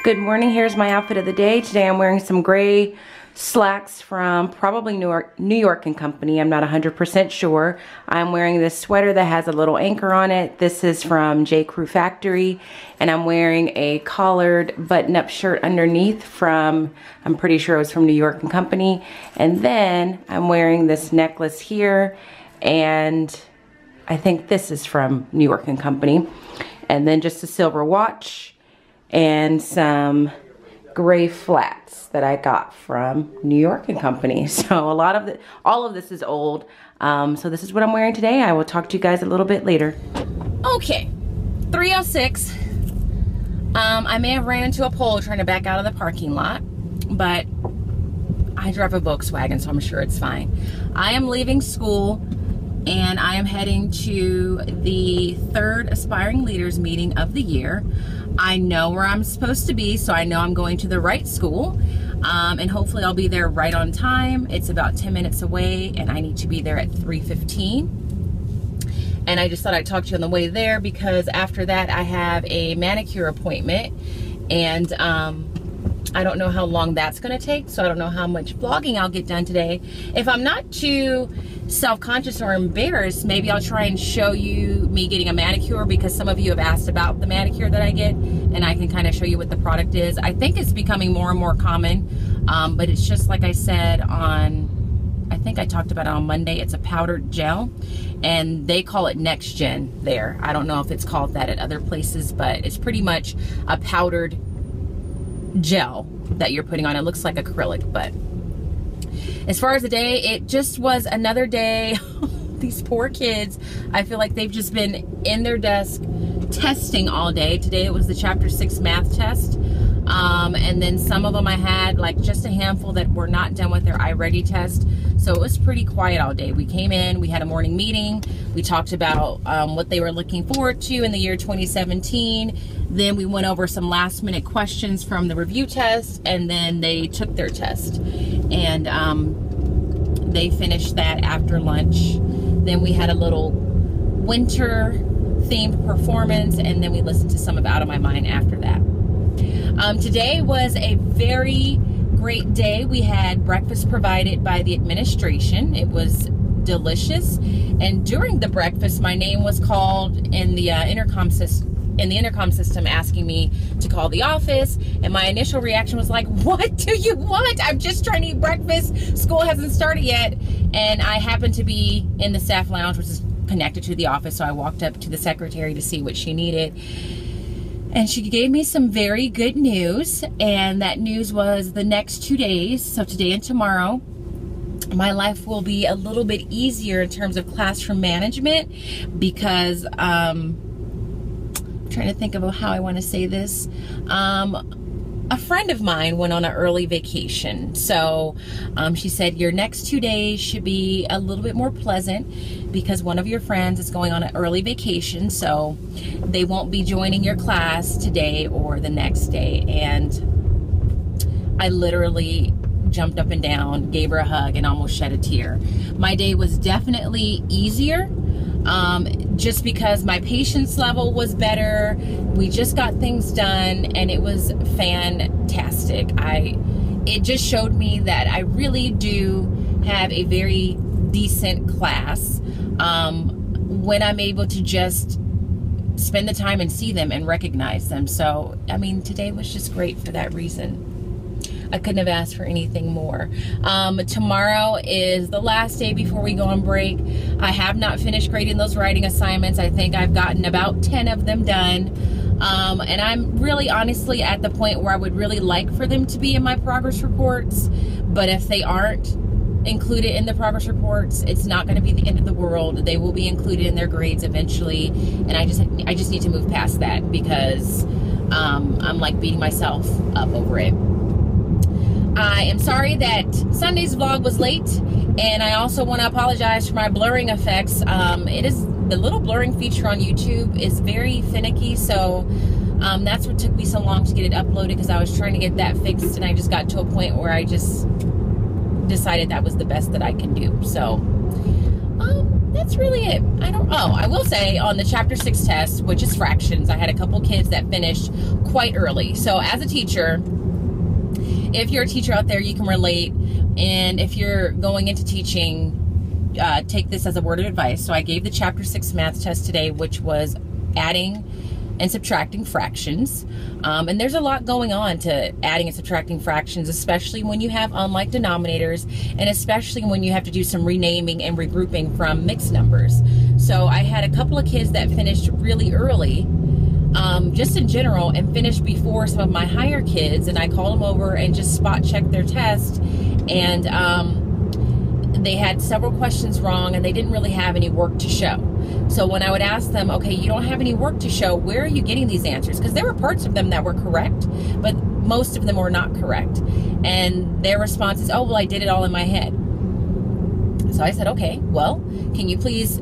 Good morning, here's my outfit of the day. Today I'm wearing some gray slacks from probably New York and Company. I'm not 100% sure. I'm wearing this sweater that has a little anchor on it. This is from J. Crew Factory. And I'm wearing a collared button-up shirt underneath from, I'm pretty sure it was from New York and Company. And then I'm wearing this necklace here, and I think this is from New York and Company. And then just a silver watch and some gray flats that I got from New York and Company. So all of this is old. So this is what I'm wearing today. I will talk to you guys a little bit later. Okay, 3:06. I may have ran into a pole trying to back out of the parking lot, but I drive a Volkswagen, so I'm sure it's fine. I am leaving school and I am heading to the 3rd Aspiring Leaders meeting of the year. I know where I'm supposed to be, so I know I'm going to the right school, and hopefully I'll be there right on time. It's about 10 minutes away, and I need to be there at 3:15. And I just thought I'd talk to you on the way there because after that I have a manicure appointment, and I don't know how long that's gonna take, so I don't know how much vlogging I'll get done today. If I'm not too self-conscious or embarrassed, maybe I'll try and show you me getting a manicure, because some of you have asked about the manicure that I get, and I can kind of show you what the product is. I think it's becoming more and more common, but it's just like I said on, I think I talked about it on Monday, it's a powdered gel, and they call it Next Gen there. I don't know if it's called that at other places, but it's pretty much a powdered gel that you're putting on. It looks like acrylic, but as far as the day, it just was another day. These poor kids, I feel like they've just been in their desk testing all day. Today it was the chapter 6 math test, and then some of them I had like just a handful that were not done with their iReady test. So it was pretty quiet all day. We came in, we had a morning meeting, we talked about what they were looking forward to in the year 2017. Then we went over some last minute questions from the review test, and then they took their test. And they finished that after lunch. Then we had a little winter themed performance, and then we listened to some of Out of My Mind after that. Today was a very great day. We had breakfast provided by the administration. It was delicious, and during the breakfast my name was called in the intercom system asking me to call the office, and my initial reaction was like, what do you want? I'm just trying to eat breakfast. School hasn't started yet. And I happened to be in the staff lounge, which is connected to the office, so I walked up to the secretary to see what she needed. And she gave me some very good news, and that news was the next 2 days, so today and tomorrow, my life will be a little bit easier in terms of classroom management, because I'm trying to think of how I want to say this. A friend of mine went on an early vacation, so she said your next 2 days should be a little bit more pleasant because one of your friends is going on an early vacation, so they won't be joining your class today or the next day. And I literally jumped up and down, gave her a hug, and almost shed a tear. My day was definitely easier, just because my patience level was better. We just got things done, and it was fantastic. It just showed me that I really do have a very decent class when I'm able to just spend the time and see them and recognize them. So, I mean, today was just great for that reason. I couldn't have asked for anything more. Tomorrow is the last day before we go on break. I have not finished grading those writing assignments. I think I've gotten about 10 of them done. And I'm really honestly at the point where I would really like for them to be in my progress reports. But if they aren't included in the progress reports, it's not going to be the end of the world. They will be included in their grades eventually. And I just need to move past that because I'm like beating myself up over it. I am sorry that Sunday's vlog was late, and I also want to apologize for my blurring effects. The little blurring feature on YouTube is very finicky, so that's what took me so long to get it uploaded, because I was trying to get that fixed, and I just got to a point where I just decided that was the best that I can do. So that's that's really it. I will say on the chapter 6 test, which is fractions, I had a couple kids that finished quite early. So as a teacher, if you're a teacher out there, you can relate. And if you're going into teaching, take this as a word of advice. So I gave the chapter 6 math test today, which was adding and subtracting fractions. And there's a lot going on to adding and subtracting fractions, especially when you have unlike denominators, and especially when you have to do some renaming and regrouping from mixed numbers. So I had a couple of kids that finished really early, just in general, and finished before some of my higher kids, and I called them over and just spot checked their test, and they had several questions wrong, and they didn't really have any work to show. So when I would ask them, okay, you don't have any work to show, where are you getting these answers? Because there were parts of them that were correct, but most of them were not correct. And their response is, oh, well, I did it all in my head. So I said, okay, well, can you please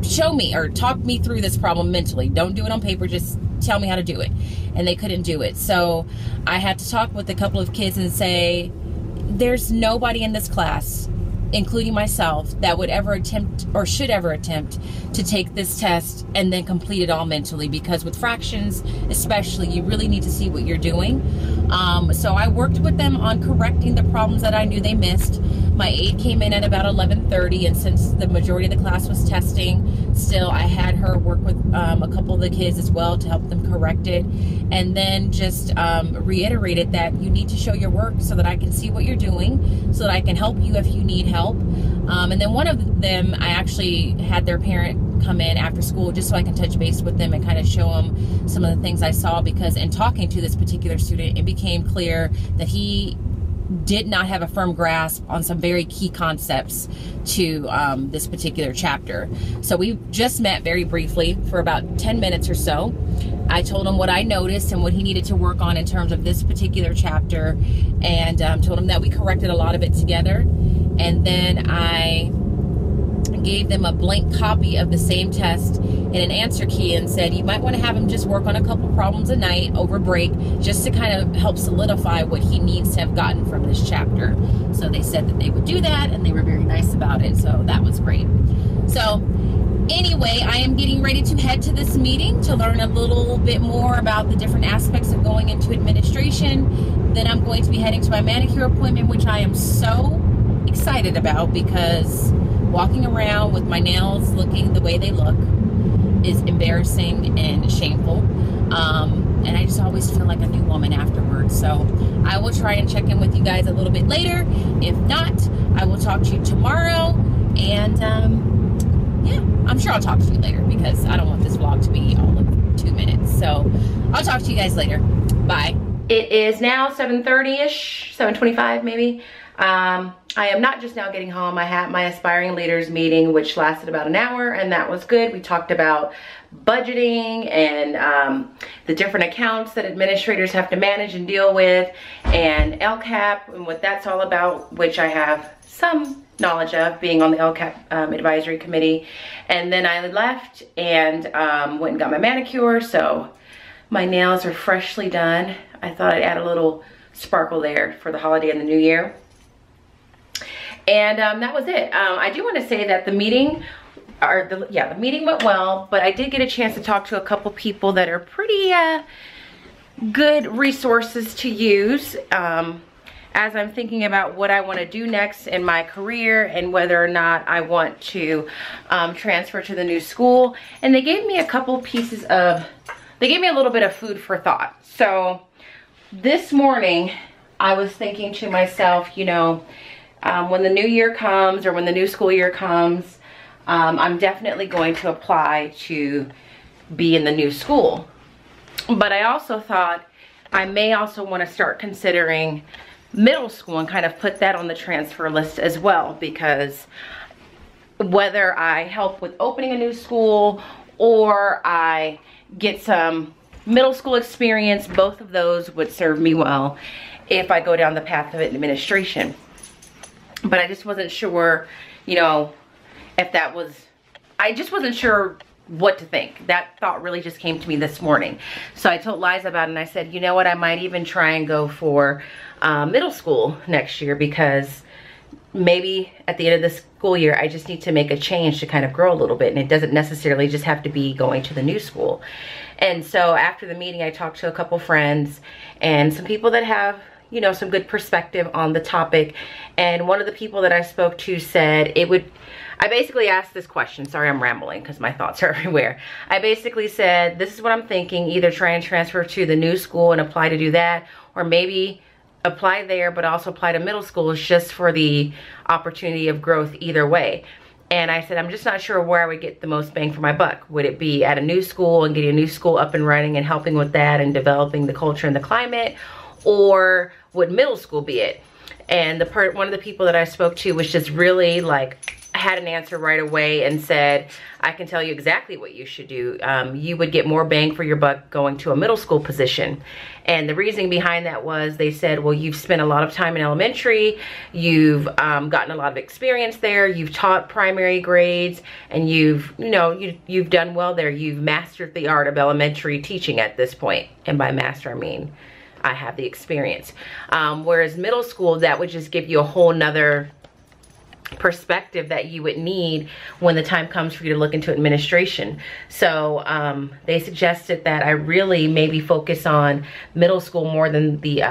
show me or talk me through this problem mentally? Don't do it on paper, just tell me how to do it. And they couldn't do it. So I had to talk with a couple of kids and say, there's nobody in this class, including myself, that would ever attempt or should ever attempt to take this test and then complete it all mentally, because with fractions especially, you really need to see what you're doing. So I worked with them on correcting the problems that I knew they missed. My aide came in at about 11:30, and since the majority of the class was testing still, I had her work with a couple of the kids as well to help them correct it, and then just reiterated that you need to show your work so that I can see what you're doing, so that I can help you if you need help. And then one of them, I actually had their parent come in after school just so I can touch base with them and kind of show them some of the things I saw, because in talking to this particular student, it became clear that he did not have a firm grasp on some very key concepts to this particular chapter. So we just met very briefly for about 10 minutes or so. I told him what I noticed and what he needed to work on in terms of this particular chapter, and told him that we corrected a lot of it together. And then I gave them a blank copy of the same test and an answer key, and said you might want to have him just work on a couple problems a night over break, just to kind of help solidify what he needs to have gotten from this chapter. So they said that they would do that, and they were very nice about it, so that was great. So anyway, I am getting ready to head to this meeting to learn a little bit more about the different aspects of going into administration. Then I'm going to be heading to my manicure appointment, which I am so excited about, because walking around with my nails looking the way they look is embarrassing and shameful. And I just always feel like a new woman afterwards. So I will try and check in with you guys a little bit later. If not, I will talk to you tomorrow. And yeah, I'm sure I'll talk to you later, because I don't want this vlog to be all of 2 minutes. So I'll talk to you guys later. Bye. It is now 7:30-ish, 7:25 maybe. I am not just now getting home. I had my aspiring leaders meeting, which lasted about an hour, and that was good. We talked about budgeting and the different accounts that administrators have to manage and deal with, and LCAP and what that's all about, which I have some knowledge of, being on the LCAP advisory committee. And then I left and went and got my manicure, so my nails are freshly done. I thought I'd add a little sparkle there for the holiday and the new year. And that was it. I do want to say that the meeting, the meeting went well, but I did get a chance to talk to a couple people that are pretty good resources to use as I'm thinking about what I want to do next in my career and whether or not I want to transfer to the new school. And they gave me a couple pieces of, they gave me a little bit of food for thought. So this morning I was thinking to myself, you know, when the new year comes, or when the new school year comes, I'm definitely going to apply to be in the new school. But I also thought I may also want to start considering middle school and kind of put that on the transfer list as well, because whether I help with opening a new school or I get some middle school experience, both of those would serve me well if I go down the path of administration. But I just wasn't sure, you know, if that was, I just wasn't sure what to think. That thought really just came to me this morning. So I told Liza about it, and I said, you know what, I might even try and go for middle school next year, because maybe at the end of the school year, I just need to make a change to kind of grow a little bit. And it doesn't necessarily just have to be going to the new school. And so after the meeting, I talked to a couple friends and some people that have, you know, some good perspective on the topic. And one of the people that I spoke to said I basically asked this question. Sorry, I'm rambling because my thoughts are everywhere. I basically said, this is what I'm thinking. Either try and transfer to the new school and apply to do that, or maybe apply there but also apply to middle school. It's just for the opportunity of growth either way. And I said, I'm just not sure where I would get the most bang for my buck. Would it be at a new school and getting a new school up and running and helping with that and developing the culture and the climate, or would middle school be it? And one of the people that I spoke to was just really like, had an answer right away and said, I can tell you exactly what you should do. You would get more bang for your buck going to a middle school position. And the reasoning behind that was, they said, well, you've spent a lot of time in elementary, you've gotten a lot of experience there, you've taught primary grades, and you've done well there. You've mastered the art of elementary teaching at this point. And by master, I mean I have the experience. Whereas middle school, that would just give you a whole nother perspective that you would need when the time comes for you to look into administration. So they suggested that I really maybe focus on middle school more than the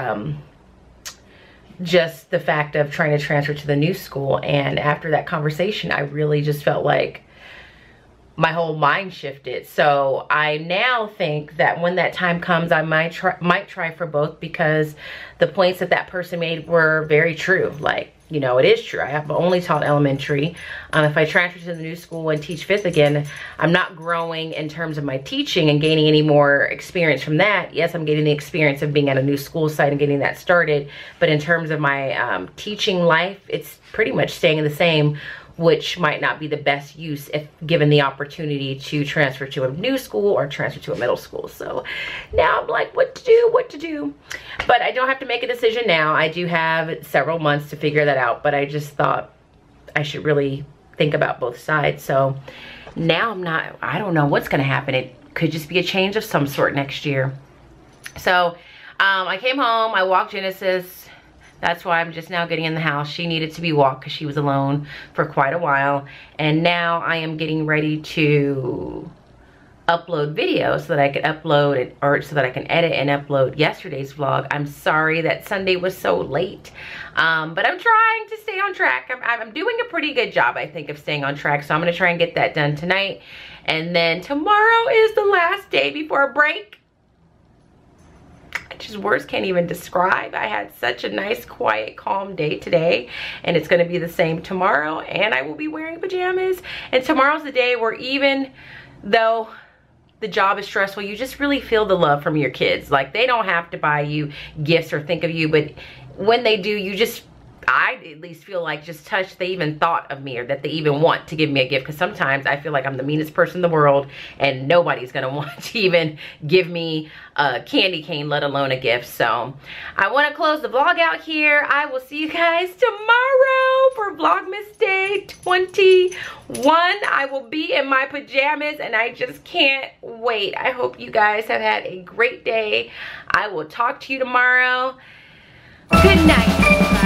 just the fact of trying to transfer to the new school. And after that conversation, I really just felt like my whole mind shifted. So I now think that when that time comes, I might try for both, because the points that that person made were very true. Like, you know, it is true. I have only taught elementary. If I transfer to the new school and teach 5th again, I'm not growing in terms of my teaching and gaining any more experience from that. Yes, I'm getting the experience of being at a new school site and getting that started. But in terms of my teaching life, it's pretty much staying the same, which might not be the best use if given the opportunity to transfer to a new school or transfer to a middle school. So now I'm like, what to do? But I don't have to make a decision now. I do have several months to figure that out, but I just thought I should really think about both sides. So now I don't know what's gonna happen. It could just be a change of some sort next year. So I came home, I walked Genesis. That's why I'm just now getting in the house. She needed to be walked because she was alone for quite a while. And now I am getting ready to upload videos so that I can upload it, or so that I can edit and upload yesterday's vlog. I'm sorry that Sunday was so late, but I'm trying to stay on track. I'm doing a pretty good job, I think, of staying on track. So I'm gonna try and get that done tonight. And then tomorrow is the last day before break. Just words can't even describe. I had such a nice, quiet, calm day today, and it's gonna be the same tomorrow, and I will be wearing pajamas. And tomorrow's the day where, even though the job is stressful, you just really feel the love from your kids. Like, they don't have to buy you gifts or think of you, but when they do, you just, I at least feel like just touched they even thought of me, or that they even want to give me a gift. Because sometimes I feel like I'm the meanest person in the world and nobody's gonna want to even give me a candy cane, let alone a gift. So I want to close the vlog out here. I will see you guys tomorrow for Vlogmas Day 21. I will be in my pajamas and I just can't wait. I hope you guys have had a great day. I will talk to you tomorrow. Good night, everybody.